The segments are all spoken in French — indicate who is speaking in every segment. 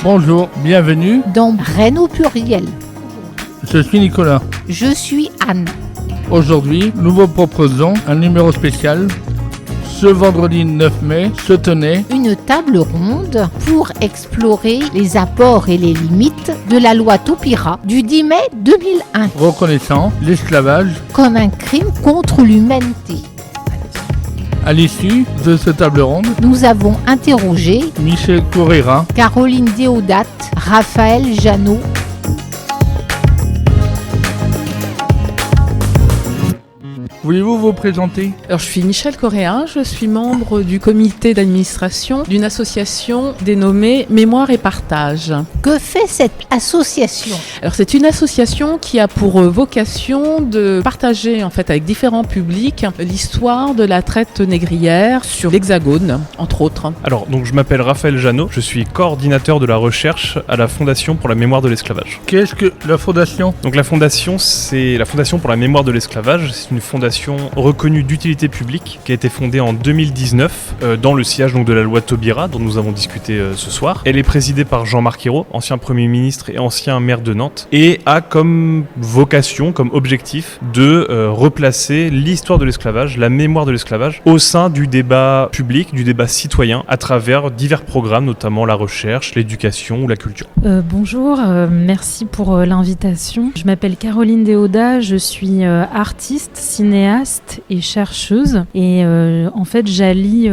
Speaker 1: Bonjour, bienvenue.
Speaker 2: Dans Rennes au pluriel.
Speaker 1: Je suis Nicolas.
Speaker 2: Je suis Anne.
Speaker 1: Aujourd'hui, nous vous proposons un numéro spécial. Ce vendredi 9 mai se tenait
Speaker 2: Une table ronde pour explorer les apports et les limites de la loi Taubira du 10 mai 2001
Speaker 1: reconnaissant l'esclavage.
Speaker 2: comme un crime contre l'humanité.
Speaker 1: À l'issue de cette table ronde,
Speaker 2: Nous avons interrogé
Speaker 1: Michel Correra,
Speaker 2: Caroline Déodat, Raphaël Jeannot.
Speaker 1: voulez-vous vous présenter?
Speaker 3: Alors, je suis Michel Correa, je suis membre du comité d'administration d'une association dénommée Mémoire et Partage.
Speaker 2: Que fait cette association?
Speaker 3: Alors, c'est une association qui a pour vocation de partager en fait avec différents publics l'histoire de la traite négrière sur l'Hexagone, entre autres.
Speaker 4: Alors, donc je m'appelle Raphaël Jeannot, je suis coordinateur de la recherche à la Fondation pour la mémoire de l'esclavage.
Speaker 1: Qu'est-ce que la fondation?
Speaker 4: Donc la fondation, c'est la Fondation pour la mémoire de l'esclavage, c'est une fondation reconnue d'utilité publique qui a été fondée en 2019 dans le sillage donc, de la loi Taubira dont nous avons discuté ce soir. Elle est présidée par Jean-Marc Ayrault, ancien Premier ministre et ancien maire de Nantes, et a comme vocation, comme objectif de replacer l'histoire de l'esclavage, la mémoire de l'esclavage au sein du débat public, du débat citoyen à travers divers programmes, notamment la recherche, l'éducation ou la culture.
Speaker 5: Bonjour, merci pour l'invitation. Je m'appelle Caroline Déodat, je suis artiste, cinéaste et chercheuse et en fait j'allie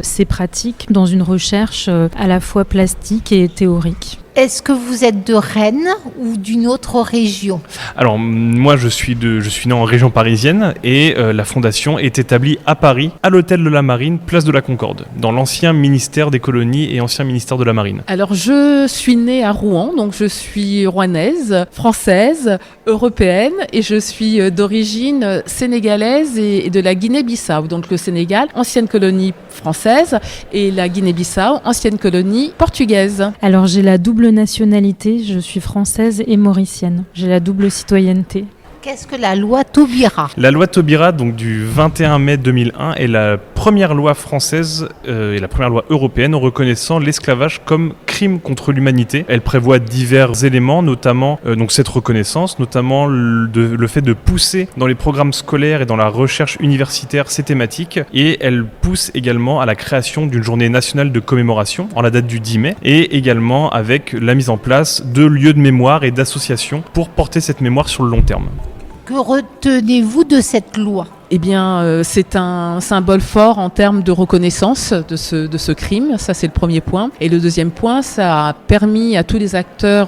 Speaker 5: ces pratiques dans une recherche à la fois plastique et théorique.
Speaker 2: Est-ce que vous êtes de Rennes ou d'une autre région?
Speaker 4: Alors moi je suis né en région parisienne et la fondation est établie à Paris, à l'hôtel de la Marine, place de la Concorde, dans l'ancien ministère des colonies et ancien ministère de la Marine.
Speaker 3: Alors, je suis née à Rouen, donc je suis rouennaise, française, européenne, et je suis d'origine sénégalaise et de la Guinée-Bissau. Donc le Sénégal, ancienne colonie française, et la Guinée-Bissau, ancienne colonie portugaise.
Speaker 5: Alors j'ai la double nationalité, je suis française et mauricienne. J'ai la double citoyenneté.
Speaker 2: Qu'est-ce que la loi Taubira?
Speaker 4: La loi Taubira, donc du 21 mai 2001, est la première loi française et la première loi européenne reconnaissant l'esclavage comme crime contre l'humanité. Elle prévoit divers éléments, notamment donc cette reconnaissance, notamment le fait de pousser dans les programmes scolaires et dans la recherche universitaire ces thématiques, et elle pousse également à la création d'une journée nationale de commémoration en la date du 10 mai, et également avec la mise en place de lieux de mémoire et d'associations pour porter cette mémoire sur le long terme.
Speaker 2: Que retenez-vous de cette loi?
Speaker 3: Eh bien, c'est un symbole fort en termes de reconnaissance de ce crime. Ça, c'est le premier point. Et le deuxième point, ça a permis à tous les acteurs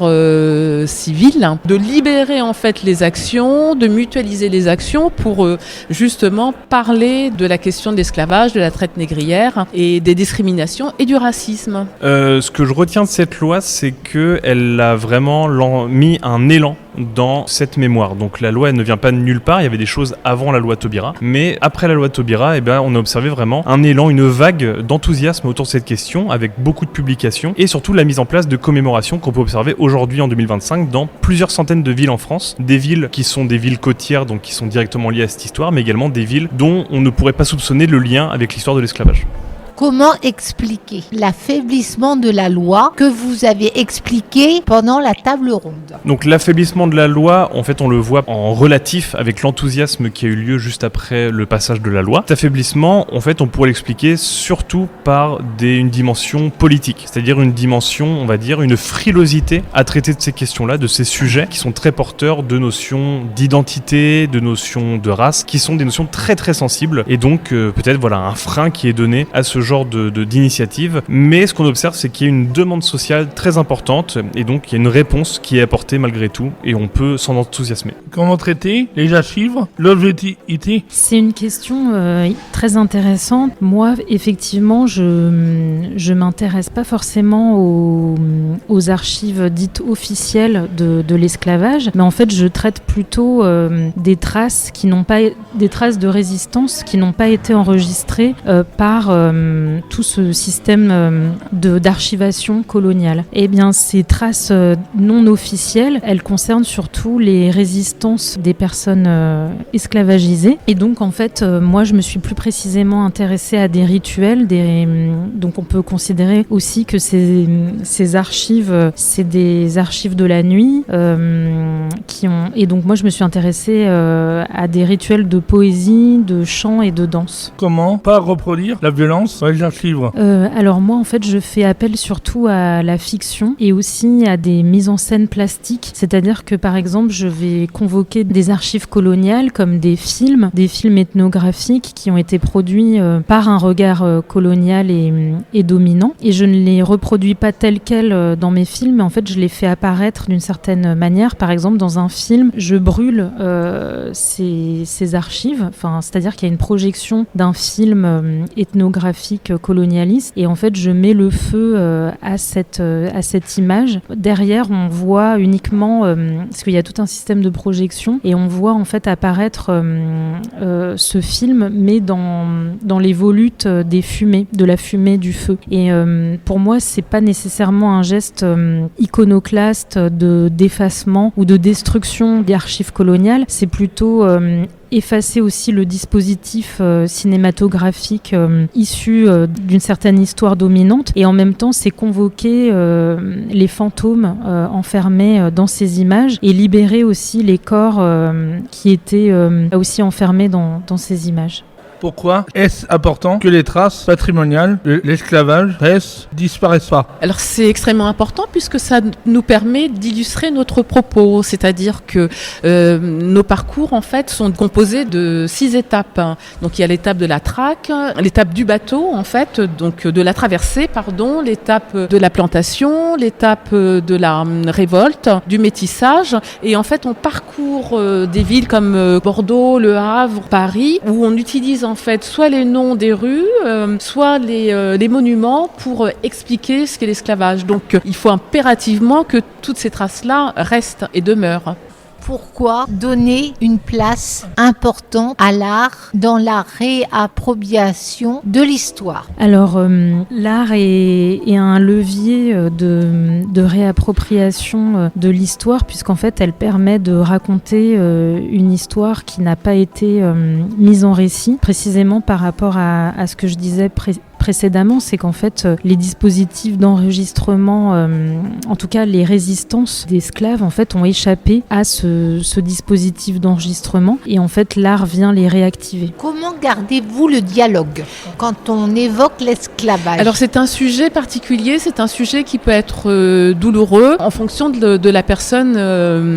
Speaker 3: civils de libérer en fait les actions, de mutualiser les actions pour justement parler de la question de l'esclavage, de la traite négrière et des discriminations et du racisme.
Speaker 4: Ce que je retiens de cette loi, c'est qu'elle a vraiment mis un élan dans cette mémoire. Donc la loi, elle ne vient pas de nulle part. Il y avait des choses avant la loi Taubira. Mais après la loi Taubira, on a observé vraiment un élan, une vague d'enthousiasme autour de cette question, avec beaucoup de publications et surtout la mise en place de commémorations qu'on peut observer aujourd'hui en 2025 dans plusieurs centaines de villes en France. Des villes qui sont des villes côtières, donc qui sont directement liées à cette histoire, mais également des villes dont on ne pourrait pas soupçonner le lien avec l'histoire de l'esclavage.
Speaker 2: Comment expliquer l'affaiblissement de la loi que vous avez expliqué pendant la table ronde?
Speaker 4: Donc l'affaiblissement de la loi, en fait on le voit en relatif avec l'enthousiasme qui a eu lieu juste après le passage de la loi. Cet affaiblissement, en fait on pourrait l'expliquer surtout par une dimension politique, c'est-à-dire une dimension, on va dire, une frilosité à traiter de ces questions-là, de ces sujets qui sont très porteurs de notions d'identité, de notions de race, qui sont des notions très très sensibles, et donc peut-être voilà un frein qui est donné à ce genre d'initiative. Mais ce qu'on observe, c'est qu'il y a une demande sociale très importante, et donc il y a une réponse qui est apportée malgré tout, et on peut s'en enthousiasmer.
Speaker 1: Comment traiter les archives, l'objectivité?
Speaker 5: C'est une question très intéressante. Moi, effectivement, je m'intéresse pas forcément aux archives dites officielles de l'esclavage, mais en fait, je traite plutôt des traces de résistance qui n'ont pas été enregistrées par tout ce système d'archivation coloniale. Eh bien, ces traces non officielles, elles concernent surtout les résistances des personnes esclavagisées. Et donc, en fait, moi, je me suis plus précisément intéressée à des rituels. Donc, on peut considérer aussi que ces archives, c'est des archives de la nuit Et donc, moi, je me suis intéressée à des rituels de poésie, de chant et de danse.
Speaker 1: Comment pas reproduire la violence dans les archives?
Speaker 5: Alors moi, en fait, je fais appel surtout à la fiction et aussi à des mises en scène plastiques. C'est-à-dire que, par exemple, je vais convoquer des archives coloniales comme des films ethnographiques qui ont été produits par un regard colonial et dominant. Et je ne les reproduis pas tels quels dans mes films, mais en fait, je les fais apparaître d'une certaine manière. Par exemple, dans un film, je brûle ces archives. C'est-à-dire qu'il y a une projection d'un film ethnographique colonialiste et en fait je mets le feu à cette image. Derrière on voit uniquement parce qu'il y a tout un système de projection et on voit en fait apparaître ce film mais dans les volutes de la fumée du feu. Et pour moi c'est pas nécessairement un geste iconoclaste d'effacement ou de destruction des archives coloniales, c'est plutôt effacer aussi le dispositif cinématographique issu d'une certaine histoire dominante et en même temps c'est convoquer les fantômes enfermés dans ces images et libérer aussi les corps qui étaient aussi enfermés dans ces images.
Speaker 1: Pourquoi est-ce important que les traces patrimoniales de l'esclavage disparaissent pas?
Speaker 3: Alors c'est extrêmement important puisque ça nous permet d'illustrer notre propos, c'est-à-dire que nos parcours en fait sont composés de 6 étapes. Donc il y a l'étape de la traque, l'étape du bateau en fait, donc de la traversée l'étape de la plantation, l'étape de la révolte, du métissage et en fait on parcourt des villes comme Bordeaux, Le Havre, Paris où on utilise en fait soit les noms des rues, soit les monuments pour expliquer ce qu'est l'esclavage. Donc il faut impérativement que toutes ces traces-là restent et demeurent.
Speaker 2: Pourquoi donner une place importante à l'art dans la réappropriation de l'histoire?
Speaker 5: Alors, l'art est un levier de réappropriation de l'histoire, puisqu'en fait, elle permet de raconter une histoire qui n'a pas été mise en récit, précisément par rapport à ce que je disais précédemment, c'est qu'en fait, les dispositifs d'enregistrement, en tout cas les résistances d'esclaves, en fait, ont échappé à ce dispositif d'enregistrement et en fait, l'art vient les réactiver.
Speaker 2: Comment gardez-vous le dialogue quand on évoque l'esclavage?
Speaker 3: Alors, c'est un sujet particulier, c'est un sujet qui peut être douloureux en fonction de la personne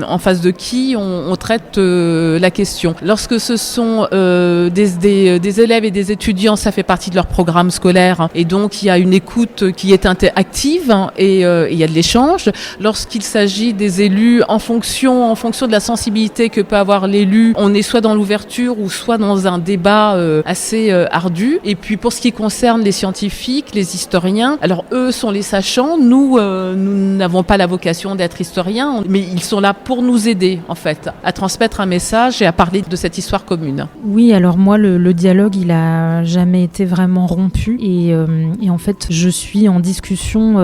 Speaker 3: en face de qui on traite la question. Lorsque ce sont des élèves et des étudiants, ça fait partie de leur programme scolaire. Et donc il y a une écoute qui est active et il y a de l'échange. Lorsqu'il s'agit des élus, en fonction de la sensibilité que peut avoir l'élu, on est soit dans l'ouverture ou soit dans un débat assez ardu. Et puis pour ce qui concerne les scientifiques, les historiens, alors eux sont les sachants, nous n'avons pas la vocation d'être historiens, mais ils sont là pour nous aider en fait à transmettre un message et à parler de cette histoire commune.
Speaker 5: Oui, alors moi le dialogue il a jamais été vraiment rompu. Et en fait, je suis en discussion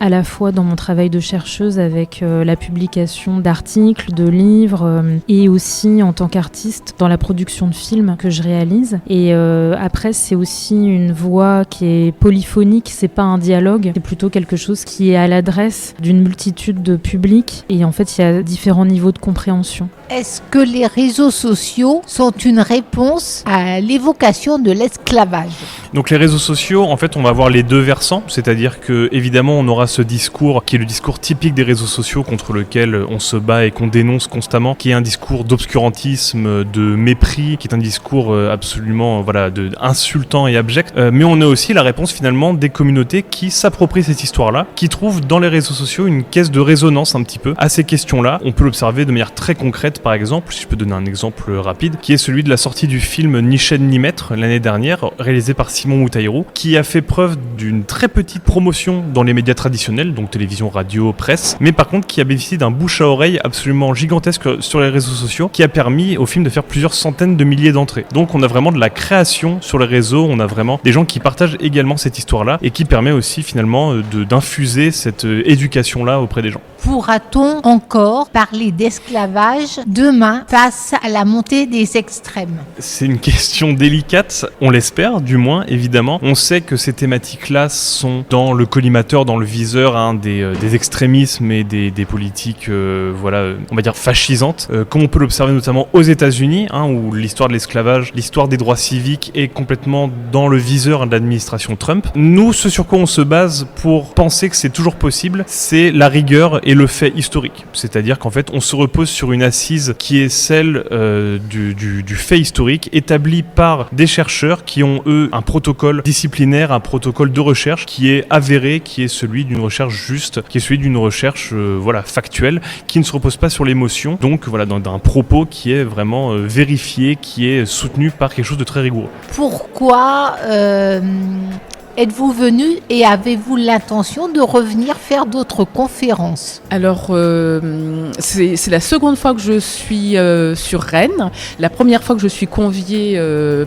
Speaker 5: à la fois dans mon travail de chercheuse avec la publication d'articles, de livres et aussi en tant qu'artiste dans la production de films que je réalise. Et après, c'est aussi une voix qui est polyphonique, c'est pas un dialogue, c'est plutôt quelque chose qui est à l'adresse d'une multitude de publics. Et en fait, il y a différents niveaux de compréhension.
Speaker 2: Est-ce que les réseaux sociaux sont une réponse à l'évocation de l'esclavage?
Speaker 4: Donc les réseaux sociaux, en fait, on va avoir les deux versants, c'est-à-dire que évidemment, on aura ce discours qui est le discours typique des réseaux sociaux contre lequel on se bat et qu'on dénonce constamment, qui est un discours d'obscurantisme, de mépris, qui est un discours absolument insultant et abject. Mais on a aussi la réponse finalement des communautés qui s'approprient cette histoire-là, qui trouvent dans les réseaux sociaux une caisse de résonance un petit peu à ces questions-là. On peut l'observer de manière très concrète par exemple, si je peux donner un exemple rapide, qui est celui de la sortie du film Ni chaîne ni maître l'année dernière, réalisé par Simon Moutaïrou, qui a fait preuve d'une très petite promotion dans les médias traditionnels, donc télévision, radio, presse, mais par contre qui a bénéficié d'un bouche à oreille absolument gigantesque sur les réseaux sociaux, qui a permis au film de faire plusieurs centaines de milliers d'entrées. Donc on a vraiment de la création sur les réseaux, on a vraiment des gens qui partagent également cette histoire-là et qui permet aussi finalement d'infuser cette éducation-là auprès des gens.
Speaker 2: Pourra-t-on encore parler d'esclavage demain face à la montée des extrêmes ?
Speaker 4: C'est une question délicate, on l'espère du moins évidemment. On sait que ces thématiques-là sont dans le collimateur, dans le viseur des extrémismes et des politiques on va dire fascisantes, comme on peut l'observer notamment aux États-Unis, où l'histoire de l'esclavage, l'histoire des droits civiques est complètement dans le viseur de l'administration Trump. Nous, ce sur quoi on se base pour penser que c'est toujours possible, c'est la rigueur et le fait historique. C'est-à-dire qu'en fait, on se repose sur une assise qui est celle du fait historique établi par des chercheurs qui ont, eux, un protocole disciplinaire, un protocole de recherche qui est avéré, qui est celui d'une recherche juste, qui est celui d'une recherche factuelle, qui ne se repose pas sur l'émotion, donc d'un propos qui est vraiment vérifié, qui est soutenu par quelque chose de très rigoureux.
Speaker 2: Pourquoi êtes-vous venu et avez-vous l'intention de revenir faire d'autres conférences ?
Speaker 3: Alors, c'est la seconde fois que je suis sur Rennes. La première fois que je suis conviée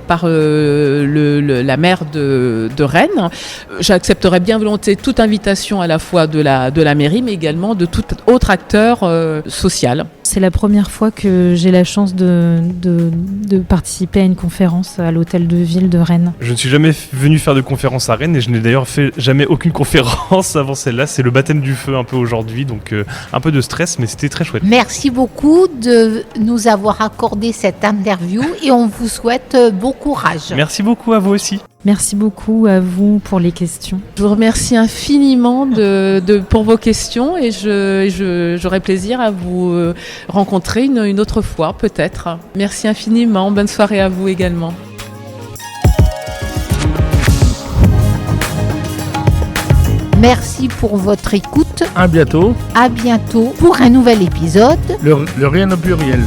Speaker 3: par la maire de Rennes. J'accepterai bien volontiers toute invitation à la fois de la mairie, mais également de tout autre acteur social.
Speaker 5: C'est la première fois que j'ai la chance de participer à une conférence à l'hôtel de ville de Rennes.
Speaker 4: Je ne suis jamais venu faire de conférence à Rennes et je n'ai d'ailleurs fait jamais aucune conférence avant celle-là. C'est le baptême du feu un peu aujourd'hui, donc un peu de stress, mais c'était très chouette.
Speaker 2: Merci beaucoup de nous avoir accordé cette interview et on vous souhaite bon courage.
Speaker 4: Merci beaucoup à vous aussi.
Speaker 5: Merci beaucoup à vous pour les questions.
Speaker 3: Je vous remercie infiniment pour vos questions et j'aurai plaisir à vous rencontrer une autre fois peut-être. Merci infiniment, bonne soirée à vous également.
Speaker 2: Merci pour votre écoute.
Speaker 1: À bientôt.
Speaker 2: À bientôt pour un nouvel épisode.
Speaker 1: Le rien au pluriel.